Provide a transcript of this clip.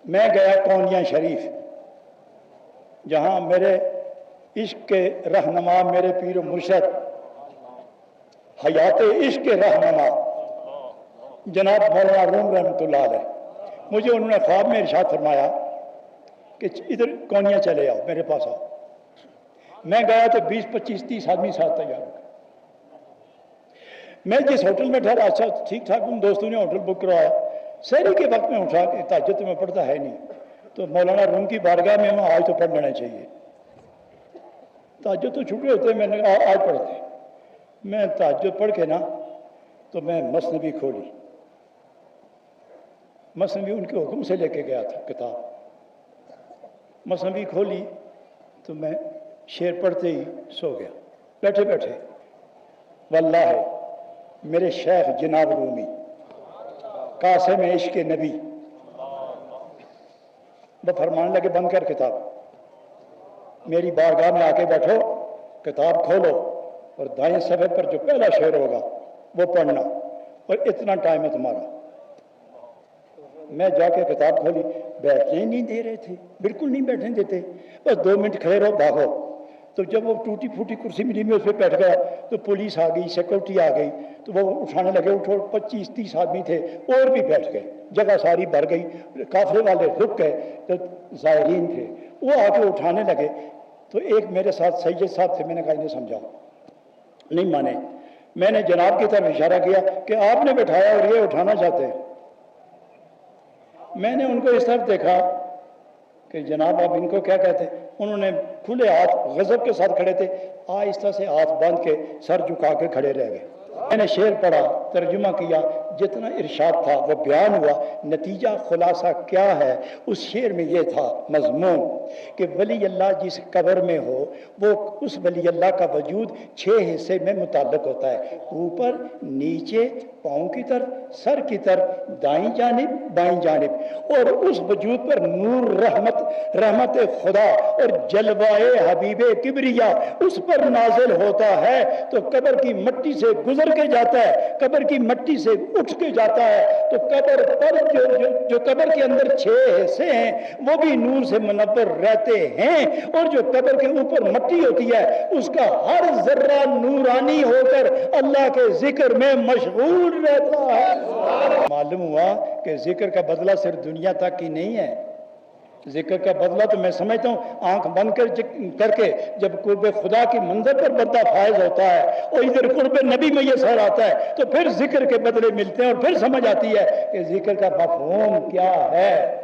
میں گیا کونیا شریف، جہاں میرے عشق کے رہنما، میرے پیر و مرشد، حیات عشق کے رہنما جناب مولانا روم رحمۃ اللہ علیہ، مجھے انہوں نے خواب میں ارشاد فرمایا کہ ادھر کونیا چلے آؤ، میرے پاس آؤ۔ میں گیا تو 20-25-30 آدمی ساتھ تیار ہو گئے۔ میں جس ہوٹل میں ٹھہرا، اچھا ٹھیک ٹھاک، ان دوستوں نے ہوٹل بک کروایا۔ سحری کے وقت میں اٹھا کہ تہجد میں پڑھتا ہے نہیں، تو مولانا روم کی بارگاہ میں آج تو پڑھ لینا چاہیے، تہجد تو چھٹے ہوتے، میں نے کہا آج پڑھتے۔ میں تہجد پڑھ کے نا تو میں مثنوی کھولی، مثنوی ان کے حکم سے لے کے گیا تھا کتاب، مثنوی کھولی تو میں شعر پڑھتے ہی سو گیا، بیٹھے بیٹھے۔ واللہ میرے شیخ جناب رومی قاسم عشق نبی وہ فرمانے لگے بند کر کتاب، میری بارگاہ میں آ کے بیٹھو، کتاب کھولو اور دائیں صفحے پر جو پہلا شعر ہوگا وہ پڑھنا، اور اتنا ٹائم ہے تمہارا۔ میں جا کے کتاب کھولی، بیٹھنے نہیں دے رہے تھے، بالکل نہیں بیٹھنے دیتے، بس 2 منٹ کھڑے رہو بھاگو۔ تو جب وہ ٹوٹی پھوٹی کرسی ملی میں اس پہ بیٹھ گیا تو پولیس آ گئی، سیکورٹی آ گئی، تو وہ اٹھانے لگے، اٹھو، 25-30 آدمی تھے اور بھی بیٹھ گئے، جگہ ساری بھر گئی، قافلے والے رک گئے، جو زائرین تھے وہ آ کے اٹھانے لگے۔ تو ایک میرے ساتھ سید صاحب تھے، میں نے کہا انہیں سمجھاؤ، نہیں مانے۔ میں نے جناب کی طرف اشارہ کیا کہ آپ نے بٹھایا اور یہ اٹھانا چاہتے ہیں۔ میں نے ان کو اس طرف دیکھا کہ جناب آپ ان کو کیا کہتے ہیں؟ انہوں نے کھلے ہاتھ غضب کے ساتھ کھڑے تھے، آہستہ سے ہاتھ باندھ کے سر جھکا کے کھڑے رہ گئے۔ میں نے شعر پڑھا، ترجمہ کیا، جتنا ارشاد تھا وہ بیان ہوا۔ نتیجہ خلاصہ کیا ہے اس شعر میں؟ یہ تھا مضمون کہ ولی اللہ جس قبر میں ہو وہ اس ولی اللہ کا وجود 6 حصے میں متعلق ہوتا ہے، اوپر، نیچے، پاؤں کی طرف، سر کی طرف، دائیں جانب، بائیں جانب، اور اس وجود پر نور رحمت خدا اور جلوائے حبیب کبریا اس پر نازل ہوتا ہے، تو قبر کی مٹی سے گزر کے جاتا ہے، قبر کی مٹی سے اٹھ کے جاتا ہے، تو قبر پر جو قبر کے اندر 6 حصے ہیں وہ بھی نور سے منور رہتے ہیں، اور جو قبر کے اوپر مٹی ہوتی ہے اس کا ہر ذرہ نورانی ہو کر اللہ کے ذکر میں مشغول رہتا ہے۔ معلوم ہوا کہ ذکر کا بدلہ صرف دنیا تک ہی نہیں ہے، ذکر کا بدلہ تو میں سمجھتا ہوں آنکھ بند کر کے جب قرب خدا کی منظر پر بندہ فائز ہوتا ہے اور ادھر قرب نبی میں یہ سر آتا ہے تو پھر ذکر کے بدلے ملتے ہیں، اور پھر سمجھ آتی ہے کہ ذکر کا مفہوم کیا ہے۔